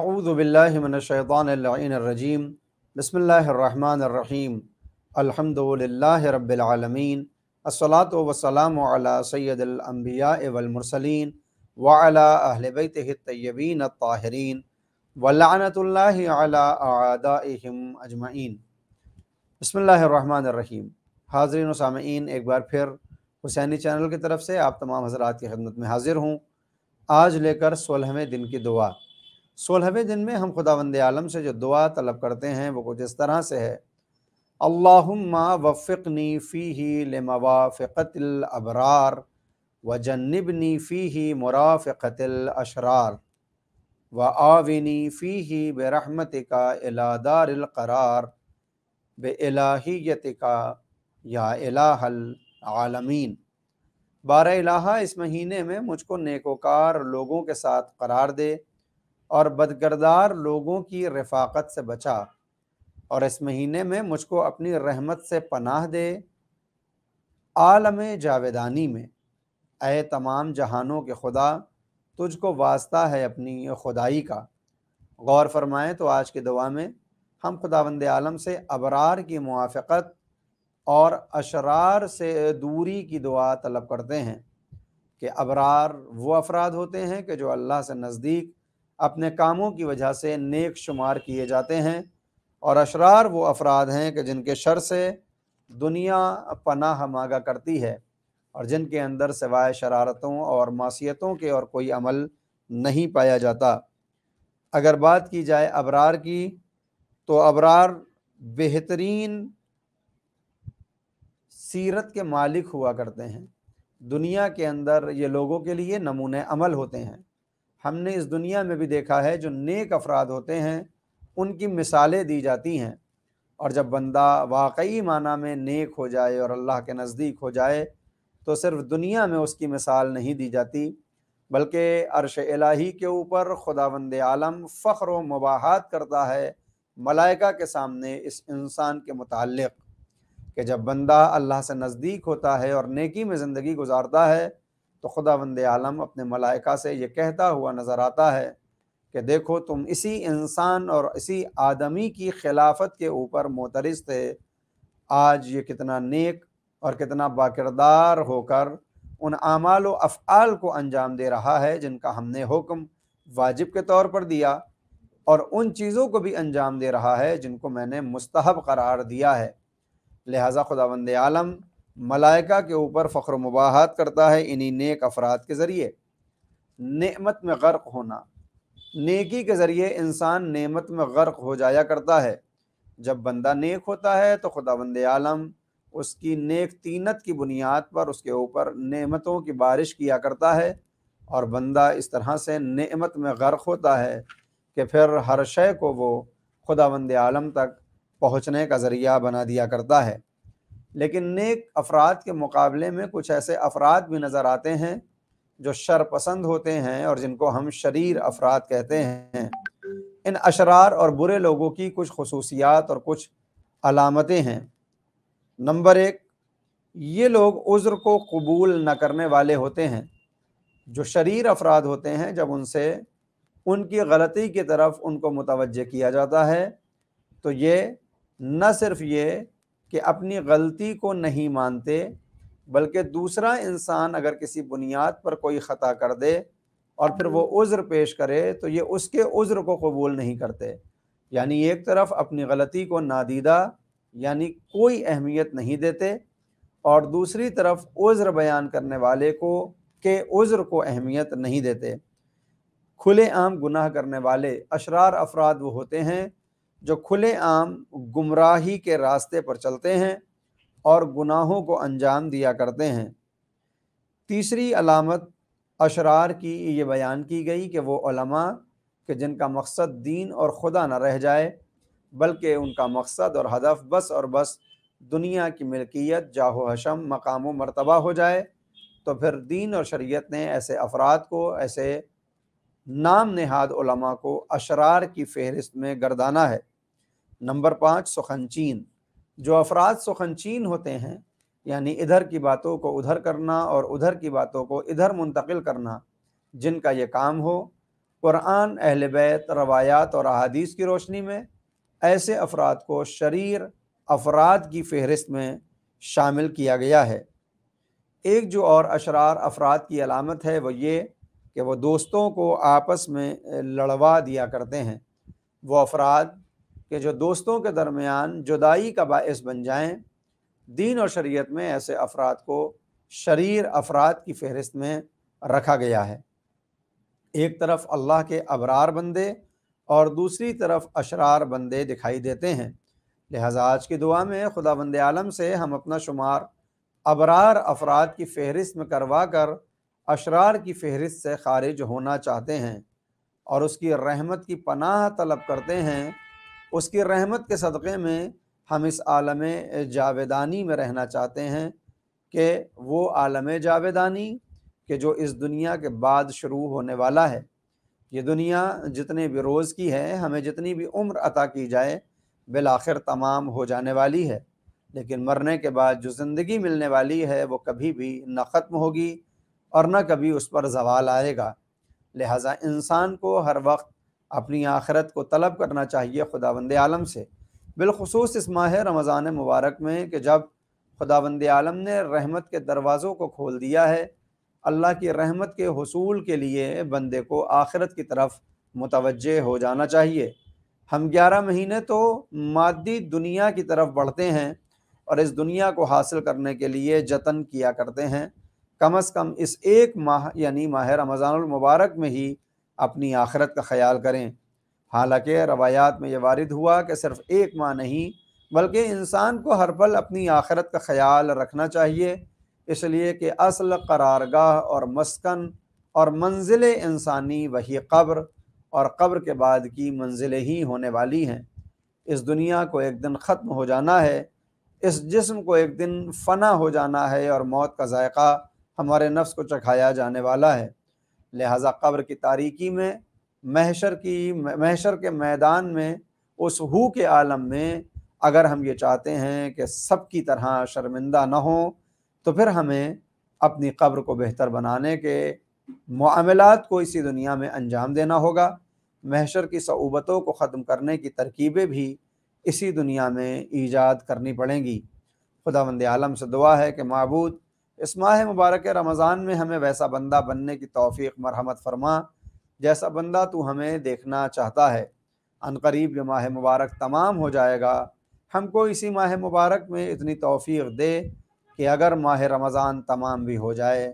अऊज़ु बिल्लाहि मिनश्शैतानिर रजीम बिस्मिल्लाहिर रहमानिर रहीम अल्हम्दुलिल्लाहि रब्बिल आलमीन अस्सलातु वस्सलामु अला सय्यिदिल अंबिया'i वल मुरसलीन व अला अहलि बैतिहि तय्यबीन अत्ताहिरीन व लअनतुल्लाहि अला अअदाइहिम अजमईन। बिस्मिल्लाहिर रहमानिर रहीम। हाज़रीन व सामईन, एक बार फिर हुसैनी चैनल की तरफ से आप तमाम हज़रात की खिदमत में हाज़िर हूँ। आज लेकर 16वें दिन की दुआ। 16वें दिन में हम खुदावंद आलम से जो दुआ तलब करते हैं वो कुछ इस तरह से है। अल्लाहुम्मा वफ़्फ़िक़नी फ़ीही लिमवाफ़िक़तिल अबरार व जन्निबनी फ़ीही मुराफ़िक़तिल अशरार व आविनी फ़ीही बिरहमतिका इला दारिल क़रार बिइलाहियतिका या इलाहल आलमीन। बारह इलाहा, इस महीने में मुझको नेकोकार लोगों के साथ करार दे और बदकिरदार लोगों की रफ़ाक़त से बचा, और इस महीने में मुझको अपनी रहमत से पनाह दे आलम जावेदानी में। ऐ तमाम जहानों के खुदा, तुझको वास्ता है अपनी खुदाई का। गौर फरमाएँ तो आज की दुआ में हम खुदावंद आलम से अबरार की मुआफ़क़त और अशरार से दूरी की दुआ तलब करते हैं कि अबरार वो अफराद होते हैं कि जो अल्लाह से नज़दीक अपने कामों की वजह से नेक शुमार किए जाते हैं, और अशरार वो अफराद हैं कि जिनके शर से दुनिया पनाह मांगा करती है और जिनके अंदर सिवाय शरारतों और मासियतों के और कोई अमल नहीं पाया जाता। अगर बात की जाए अबरार की, तो अबरार बेहतरीन सीरत के मालिक हुआ करते हैं। दुनिया के अंदर ये लोगों के लिए नमूने अमल होते हैं। हमने इस दुनिया में भी देखा है जो नेक अफराद होते हैं उनकी मिसालें दी जाती हैं, और जब बंदा वाकई माना में नेक हो जाए और अल्लाह के नज़दीक हो जाए तो सिर्फ दुनिया में उसकी मिसाल नहीं दी जाती, बल्कि अर्श इलाही के ऊपर खुदावंद आलम फ़ख्र व मुबाहात करता है मलाइका के सामने इस इंसान के मुताल्लिक़ कि जब बंदा अल्लाह से नज़दीक होता है और नेकी में ज़िंदगी गुजारता है तो खुदावंद आलम अपने मलाइका से ये कहता हुआ नज़र आता है कि देखो, तुम इसी इंसान और इसी आदमी की खिलाफत के ऊपर मोतरिज़ थे, आज ये कितना नेक और कितना बाकिरदार होकर उन आमाल व अफ़आल को अंजाम दे रहा है जिनका हमने हुक्म वाजिब के तौर पर दिया, और उन चीज़ों को भी अंजाम दे रहा है जिनको मैंने मुस्तहब करार दिया है। लिहाजा खुदावंद आलम मलाइका के ऊपर फ़ख्र मुबाहात करता है इन्हीं नेक अफराद के ज़रिए। नेमत में गर्क होना, नेकी के ज़रिए इंसान नेमत में गर्क हो जाया करता है। जब बंदा नेक होता है तो खुदावंद आलम उसकी नेक तीनत की बुनियाद पर उसके ऊपर नेमतों की बारिश किया करता है, और बंदा इस तरह से नेमत में गर्क होता है कि फिर हर शय को वो खुदावंद आलम तक पहुँचने का ज़रिया बना दिया करता है। लेकिन नेक अफराद के मुकाबले में कुछ ऐसे अफराद भी नज़र आते हैं जो शर पसंद होते हैं और जिनको हम शरीर अफराद कहते हैं। इन अशरार और बुरे लोगों की कुछ खुसूसियात और कुछ अलामतें हैं। नंबर एक, ये लोग उज़्र को कबूल न करने वाले होते हैं। जो शरीर अफराद होते हैं, जब उनसे उनकी गलती की तरफ उनको मुतवज्जे किया जाता है तो ये न सिर्फ ये कि अपनी गलती को नहीं मानते, बल्कि दूसरा इंसान अगर किसी बुनियाद पर कोई ख़ता कर दे और फिर वो उज़्र पेश करे तो ये उसके उज़्र को कबूल नहीं करते। यानी एक तरफ अपनी गलती को नादीदा यानी कोई अहमियत नहीं देते, और दूसरी तरफ उज़्र बयान करने वाले को के उज़्र को अहमियत नहीं देते। खुले आम गुनाह करने वाले अशरार अफराद वो होते हैं जो खुले आम गुमराही के रास्ते पर चलते हैं और गुनाहों को अंजाम दिया करते हैं। तीसरी अलामत अशरार की ये बयान की गई कि वो उलमा कि जिनका मकसद दीन और खुदा न रह जाए, बल्कि उनका मकसद और हदफ बस और बस दुनिया की मिल्कियत, जाहो हशम, मकाम व मर्तबा हो जाए, तो फिर दीन और शरीयत ने ऐसे अफराद को, ऐसे नाम नेहाद उलमा को अशरार की फ़हरिस्त में गर्दाना है। नंबर 5, सुखनचीन। जो अफराद सुखनचीन होते हैं, यानी इधर की बातों को उधर करना और उधर की बातों को इधर मुंतकिल करना, जिनका ये काम हो, قرآن، اہل بیت، روایات اور احادیث کی روشنی میں ایسے افراد کو شریر افراد کی فہرست میں شامل کیا گیا ہے۔ ایک جو اور اشرار افراد کی علامت ہے وہ یہ کہ وہ دوستوں کو آپس میں لڑوا دیا کرتے ہیں۔ وہ افراد کہ جو دوستوں کے درمیان جدائی کا باعث بن جائیں، دین اور شریعت میں ایسے افراد کو شریر افراد کی فہرست میں رکھا گیا ہے۔ ایک طرف اللہ کے ابرار بندے اور دوسری طرف اشرار بندے دکھائی دیتے ہیں، لہٰذا آج کی دعا میں خداوند عالم سے ہم اپنا شمار ابرار افراد کی فہرست میں کروا کر اشرار کی فہرست سے خارج ہونا چاہتے ہیں اور اس کی رحمت کی پناہ طلب کرتے ہیں۔ اس کی رحمت کے صدقے میں ہم اس عالم جاویدانی میں رہنا چاہتے ہیں کہ وہ عالم جاویدانی کہ جو اس دنیا کے بعد شروع ہونے والا ہے۔ یہ دنیا جتنے بھی روز کی ہے، ہمیں جتنی بھی عمر عطا کی جائے بالآخر تمام ہو جانے والی ہے، لیکن مرنے کے بعد جو زندگی ملنے والی ہے وہ کبھی بھی نہ ختم ہوگی اور نہ کبھی اس پر زوال آئے گا۔ لہٰذا انسان کو ہر وقت اپنی آخرت کو طلب کرنا چاہیے خداوند عالم سے، بالخصوص اس ماہ رمضان مبارک میں کہ جب خداوند عالم نے رحمت کے دروازوں کو کھول دیا ہے۔ اللہ کی رحمت کے حصول کے لیے بندے کو آخرت کی طرف متوجہ ہو جانا چاہیے۔ ہم 11 مہینے تو مادی دنیا کی طرف بڑھتے ہیں اور اس دنیا کو حاصل کرنے کے لیے جتن کیا کرتے ہیں۔ کم از کم اس ایک ماہ یعنی ماہ رمضان المبارک میں ہی اپنی آخرت کا خیال کریں۔ حالانکہ روایات میں یہ وارد ہوا کہ صرف ایک ماہ نہیں بلکہ انسان کو ہر پل اپنی آخرت کا خیال رکھنا چاہیے، اس لیے کہ اصل قرارگاہ اور مسکن اور منزل انسانی وہی قبر اور قبر کے بعد کی منزلیں ہی ہونے والی ہیں۔ اس دنیا کو ایک دن ختم ہو جانا ہے، اس جسم کو ایک دن فنا ہو جانا ہے اور موت کا ذائقہ ہمارے نفس کو چکھایا جانے والا ہے۔ لہٰذا قبر کی تاریکی میں، محشر کے میدان میں، اس ہو کے عالم میں اگر ہم یہ چاہتے ہیں کہ سب کی طرح شرمندہ نہ ہوں تو پھر ہمیں اپنی قبر کو بہتر بنانے کے معاملات کو اسی دنیا میں انجام دینا ہوگا۔ محشر کی صعوبتوں کو ختم کرنے کی ترکیبیں بھی اسی دنیا میں ایجاد کرنی پڑیں گی۔ خداوند عالم سے دعا ہے کہ معبود اس ماہ مبارک رمضان میں ہمیں ویسا بندہ بننے کی توفیق مرحمت فرما جیسا بندہ تو ہمیں دیکھنا چاہتا ہے۔ عنقریب یہ ماہ مبارک تمام ہو جائے گا، ہم کو اسی ماہ مبارک میں اتنی توفیق دے کہ اگر ماہ رمضان تمام بھی ہو جائے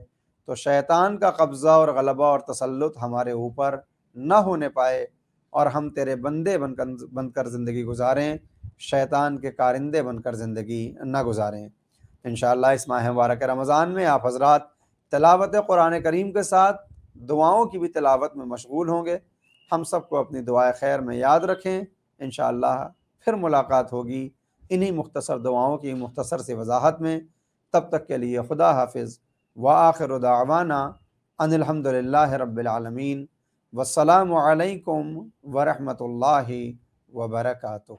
تو شیطان کا قبضہ اور غلبہ اور تسلط ہمارے اوپر نہ ہونے پائے اور ہم تیرے بندے بن کر زندگی گزاریں، شیطان کے کارندے بن کر زندگی نہ گزاریں۔ انشاءاللہ اس ماہ مبارک رمضان میں آپ حضرات تلاوت قرآن کریم کے ساتھ دعاؤں کی بھی تلاوت میں مشغول ہوں گے۔ ہم سب کو اپنی دعائے خیر میں یاد رکھیں۔ انشاءاللہ پھر ملاقات ہوگی انہی مختصر دعاؤں کی مختصر سی وضاحت میں۔ تب تک کے لیے خدا حافظ وآخر دعوانا ان الحمد للہ رب العالمین، والسلام علیکم ورحمۃ اللہ وبرکاتہ۔